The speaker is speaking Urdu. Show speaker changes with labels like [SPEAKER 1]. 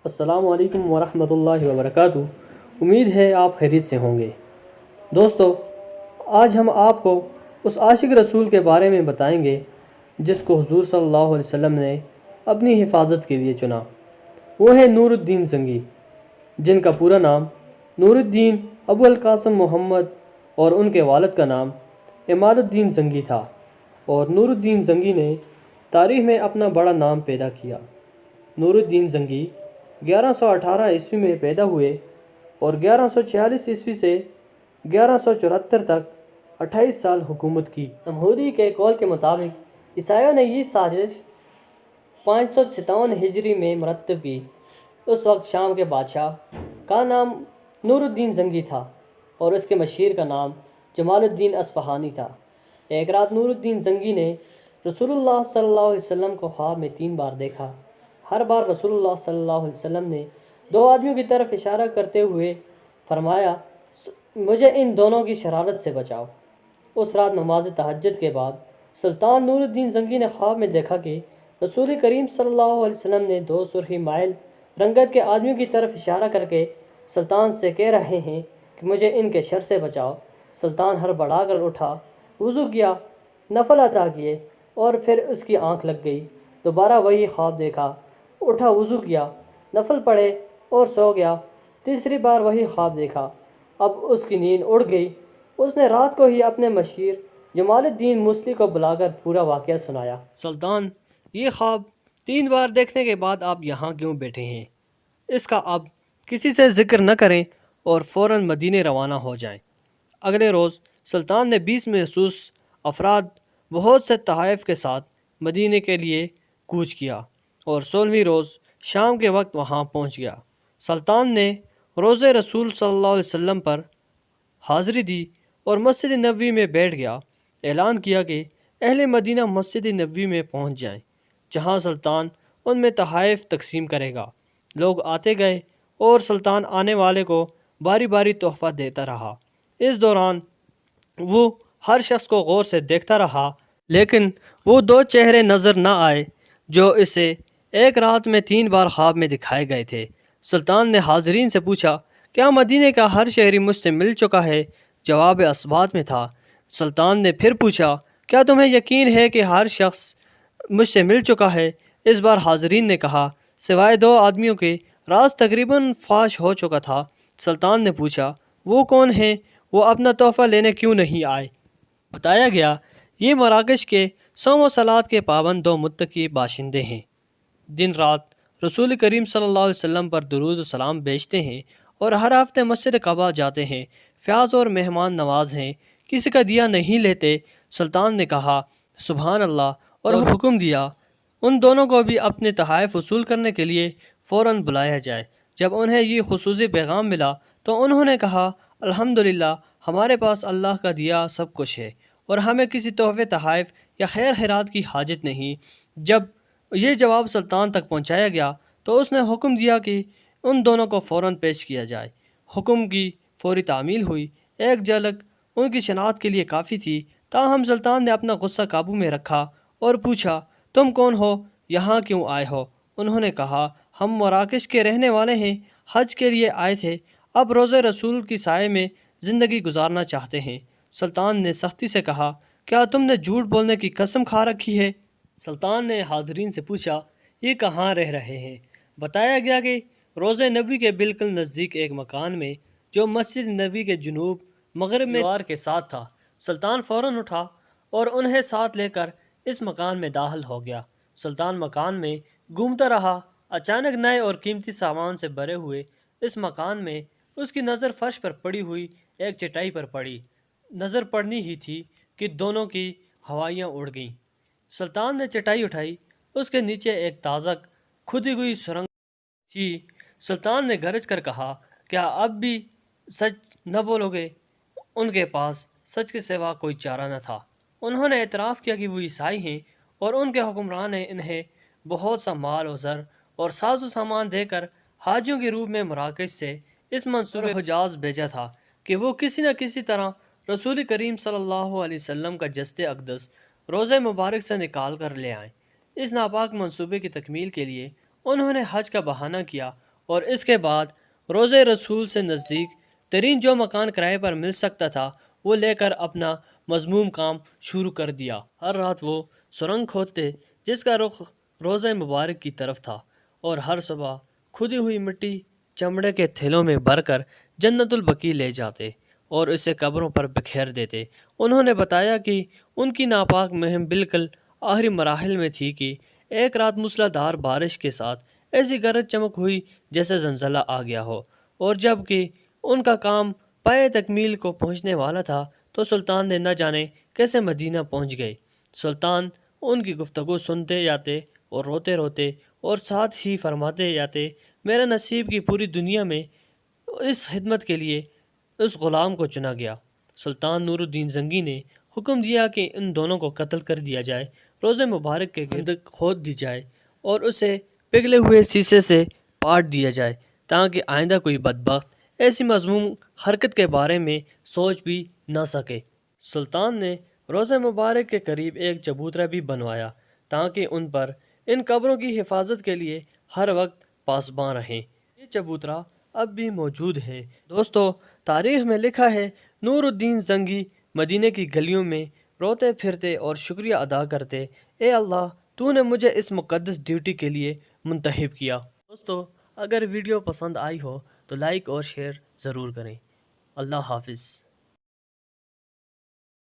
[SPEAKER 1] السلام علیکم ورحمۃ اللہ وبرکاتہ۔ امید ہے آپ خیریت سے ہوں گے۔ دوستو، آج ہم آپ کو اس عاشق رسول کے بارے میں بتائیں گے جس کو حضور صلی اللہ علیہ وسلم نے اپنی حفاظت کے لیے چنا۔ وہ ہے نور الدین زنگی، جن کا پورا نام نور الدین ابو القاسم محمد اور ان کے والد کا نام عماد الدین زنگی تھا۔ اور نور الدین زنگی نے تاریخ میں اپنا بڑا نام پیدا کیا۔ نور الدین زنگی 1118 عیسوی میں پیدا ہوئے اور 1146 عیسوی سے 1174 تک 28 سال حکومت کی۔ جمہوری کے قول کے مطابق عیسائیوں نے یہ سازش 557 ہجری میں مرتب کی۔ اس وقت شام کے بادشاہ کا نام نور الدین زنگی تھا اور اس کے مشیر کا نام جمال الدین اصفہانی تھا۔ ایک رات نور الدین زنگی نے رسول اللہ صلی اللہ علیہ وسلم کو خواب میں 3 بار دیکھا۔ ہر بار رسول اللہ صلی اللہ علیہ وسلم نے 2 آدمیوں کی طرف اشارہ کرتے ہوئے فرمایا، مجھے ان دونوں کی شرارت سے بچاؤ۔ اس رات نماز تہجد کے بعد سلطان نور الدین زنگی نے خواب میں دیکھا کہ رسول کریم صلی اللہ علیہ وسلم نے 2 سرخی مائل رنگت کے آدمیوں کی طرف اشارہ کر کے سلطان سے کہہ رہے ہیں کہ مجھے ان کے شر سے بچاؤ۔ سلطان ہڑبڑا کر اٹھا، وضو کیا، نفل ادا کیے اور پھر اس کی آنکھ لگ گئی۔ دوبارہ وہی خواب دیکھا، اٹھا، وضو کیا، نفل پڑھے اور سو گیا۔ تیسری بار وہی خواب دیکھا، اب اس کی نیند اڑ گئی۔ اس نے رات کو ہی اپنے مشیر جمال الدین موصلی کو بلا کر پورا واقعہ سنایا۔ سلطان، یہ خواب 3 بار دیکھنے کے بعد آپ یہاں کیوں بیٹھے ہیں؟ اس کا اب کسی سے ذکر نہ کریں اور فوراً مدینے روانہ ہو جائیں۔ اگلے روز سلطان نے 20 مخصوص افراد بہت سے تحائف کے ساتھ مدینے کے لیے کوچ کیا اور 16ویں روز شام کے وقت وہاں پہنچ گیا۔ سلطان نے روضہ رسول صلی اللہ علیہ وسلم پر حاضری دی اور مسجد نبوی میں بیٹھ گیا۔ اعلان کیا کہ اہل مدینہ مسجد نبوی میں پہنچ جائیں، جہاں سلطان ان میں تحائف تقسیم کرے گا۔ لوگ آتے گئے اور سلطان آنے والے کو باری باری تحفہ دیتا رہا۔ اس دوران وہ ہر شخص کو غور سے دیکھتا رہا، لیکن وہ 2 چہرے نظر نہ آئے جو اسے ایک رات میں 3 بار خواب میں دکھائے گئے تھے۔ سلطان نے حاضرین سے پوچھا، کیا مدینے کا ہر شہری مجھ سے مل چکا ہے؟ جواب اثبات میں تھا۔ سلطان نے پھر پوچھا، کیا تمہیں یقین ہے کہ ہر شخص مجھ سے مل چکا ہے؟ اس بار حاضرین نے کہا، سوائے 2 آدمیوں کے۔ راز تقریباً فاش ہو چکا تھا۔ سلطان نے پوچھا، وہ کون ہیں؟ وہ اپنا تحفہ لینے کیوں نہیں آئے؟ بتایا گیا، یہ مراکش کے صوم و صلات کے پابند 2 متقی باشندے ہیں۔ دن رات رسول کریم صلی اللہ علیہ وسلم پر درود و سلام بھیجتے ہیں اور ہر ہفتے مسجد قباء جاتے ہیں۔ فیاض اور مہمان نواز ہیں، کسی کا دیا نہیں لیتے۔ سلطان نے کہا، سبحان اللہ، اور حکم دیا ان دونوں کو بھی اپنے تحائف وصول کرنے کے لیے فوراً بلایا جائے۔ جب انہیں یہ خصوصی پیغام ملا تو انہوں نے کہا، الحمدللہ، ہمارے پاس اللہ کا دیا سب کچھ ہے اور ہمیں کسی تحفے، تحائف یا خیر خیرات کی حاجت نہیں۔ جب یہ جواب سلطان تک پہنچایا گیا تو اس نے حکم دیا کہ ان دونوں کو فوراً پیش کیا جائے۔ حکم کی فوری تعمیل ہوئی۔ ایک جھلک ان کی شناخت کے لیے کافی تھی، تاہم سلطان نے اپنا غصہ قابو میں رکھا اور پوچھا، تم کون ہو؟ یہاں کیوں آئے ہو؟ انہوں نے کہا، ہم مراکش کے رہنے والے ہیں، حج کے لیے آئے تھے، اب روضہ رسول کی سائے میں زندگی گزارنا چاہتے ہیں۔ سلطان نے سختی سے کہا، کیا تم نے جھوٹ بولنے کی قسم کھا رکھی ہے؟ سلطان نے حاضرین سے پوچھا، یہ کہاں رہ رہے ہیں؟ بتایا گیا کہ روضہ نبوی کے بالکل نزدیک ایک مکان میں، جو مسجد نبوی کے جنوب مغرب میں دیوار کے ساتھ تھا۔ سلطان فوراً اٹھا اور انہیں ساتھ لے کر اس مکان میں داخل ہو گیا۔ سلطان مکان میں گھومتا رہا۔ اچانک نئے اور قیمتی سامان سے بھرے ہوئے اس مکان میں اس کی نظر فرش پر پڑی ہوئی ایک چٹائی پر پڑی۔ نظر پڑنی ہی تھی کہ دونوں کی ہوائیاں اڑ گئیں۔ سلطان نے چٹائی اٹھائی، اس کے نیچے ایک تازہ کھودی ہوئی سرنگ تھی۔ سلطان نے گرج کر کہا، کیا اب بھی سچ نہ بولو گے؟ ان کے پاس سچ کے سوا کوئی چارہ نہ تھا۔ انہوں نے اعتراف کیا کہ وہ عیسائی ہیں اور ان کے حکمران نے انہیں بہت سا مال و زر اور ساز و سامان دے کر حاجیوں کے روپ میں مراکش سے اس منصوبے حجاز بھیجا تھا کہ وہ کسی نہ کسی طرح رسول کریم صلی اللہ علیہ وسلم کا جسد اقدس روضہ مبارک سے نکال کر لے آئیں۔ اس ناپاک منصوبے کی تکمیل کے لیے انہوں نے حج کا بہانہ کیا اور اس کے بعد روضہ رسول سے نزدیک ترین جو مکان کرائے پر مل سکتا تھا وہ لے کر اپنا مذموم کام شروع کر دیا۔ ہر رات وہ سرنگ کھودتے جس کا رخ روضہ مبارک کی طرف تھا، اور ہر صبح کھدی ہوئی مٹی چمڑے کے تھیلوں میں بھر کر جنت البقیع لے جاتے اور اسے قبروں پر بکھیر دیتے۔ انہوں نے بتایا کہ ان کی ناپاک مہم بالکل آخری مراحل میں تھی کہ ایک رات موسلا دھار بارش کے ساتھ ایسی گرج چمک ہوئی جیسے زلزلہ آ گیا ہو، اور جب کہ ان کا کام پائے تکمیل کو پہنچنے والا تھا تو سلطان نے نہ جانے کیسے مدینہ پہنچ گئے۔ سلطان ان کی گفتگو سنتے جاتے اور روتے روتے اور ساتھ ہی فرماتے جاتے، میرے نصیب کی پوری دنیا میں اس خدمت کے لیے اس غلام کو چنا گیا۔ سلطان نور الدین زنگی نے حکم دیا کہ ان دونوں کو قتل کر دیا جائے، روضہ مبارک کے گرد کھود دی جائے اور اسے پگھلے ہوئے سیسے سے پاٹ دیا جائے تاکہ آئندہ کوئی بدبخت ایسی مذموم حرکت کے بارے میں سوچ بھی نہ سکے۔ سلطان نے روضہ مبارک کے قریب ایک چبوترا بھی بنوایا تاکہ ان پر ان قبروں کی حفاظت کے لیے ہر وقت پاسباں رہیں۔ یہ چبوترا اب بھی موجود ہے۔ دوستو، تاریخ میں لکھا ہے نور الدین زنگی مدینہ کی گلیوں میں روتے پھرتے اور شکریہ ادا کرتے، اے اللہ تو نے مجھے اس مقدس ڈیوٹی کے لیے منتخب کیا۔ دوستو، اگر ویڈیو پسند آئی ہو تو لائک اور شیئر ضرور کریں۔ اللہ حافظ۔